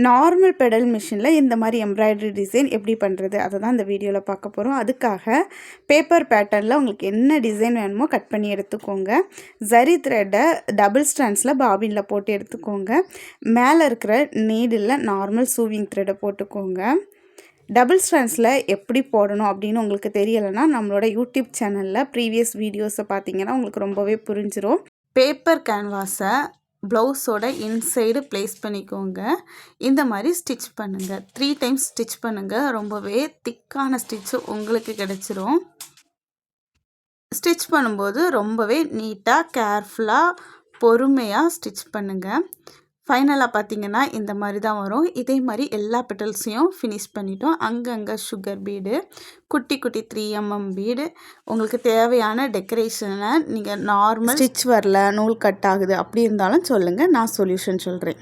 Normal pedal மிஷினில் இந்த மாதிரி எம்ப்ராய்டரி டிசைன் எப்படி பண்ணுறது அதை தான் இந்த வீடியோவில் பார்க்க போகிறோம். அதுக்காக பேப்பர் பேட்டர்னில் உங்களுக்கு என்ன டிசைன் வேணுமோ கட் பண்ணி எடுத்துக்கோங்க. ஜரி த்ரெட்டை டபுள் ஸ்டாண்ட்ஸில் பாபினில் போட்டு எடுத்துக்கோங்க. மேலே இருக்கிற நீடில் நார்மல் சூவிங் த்ரெட்டை போட்டுக்கோங்க. டபுள் ஸ்டாண்ட்ஸில் எப்படி போடணும் அப்படின்னு உங்களுக்கு தெரியலைன்னா நம்மளோட யூடியூப் சேனலில் ப்ரீவியஸ் வீடியோஸை பார்த்தீங்கன்னா உங்களுக்கு ரொம்பவே புரிஞ்சிடும். பேப்பர் கேன்வாஸை ப்ளவுஸோட இன்சைடு ப்ளேஸ் பண்ணிக்கோங்க. இந்த மாதிரி ஸ்டிச் பண்ணுங்கள். 3 டைம்ஸ் ஸ்டிச் பண்ணுங்கள். ரொம்பவே திக்கான ஸ்டிச்சு உங்களுக்கு கிடச்சிரும். ஸ்டிச் பண்ணும்போது ரொம்பவே நீட்டாக கேர்ஃபுல்லாக பொறுமையாக ஸ்டிச் பண்ணுங்கள். ஃபைனலாக பார்த்தீங்கன்னா இந்த மாதிரி தான் வரும். இதே மாதிரி எல்லா பெட்டல்ஸையும் ஃபினிஷ் பண்ணிட்டோம். அங்கங்கே சுகர் பீடு, குட்டி குட்டி 3mm பீடு, உங்களுக்கு தேவையான டெக்கரேஷனை நீங்கள் நார்மல் ஸ்டிச் வரல, நூல் கட் ஆகுது அப்படி இருந்தாலும் சொல்லுங்கள், நான் சொல்யூஷன் சொல்கிறேன்.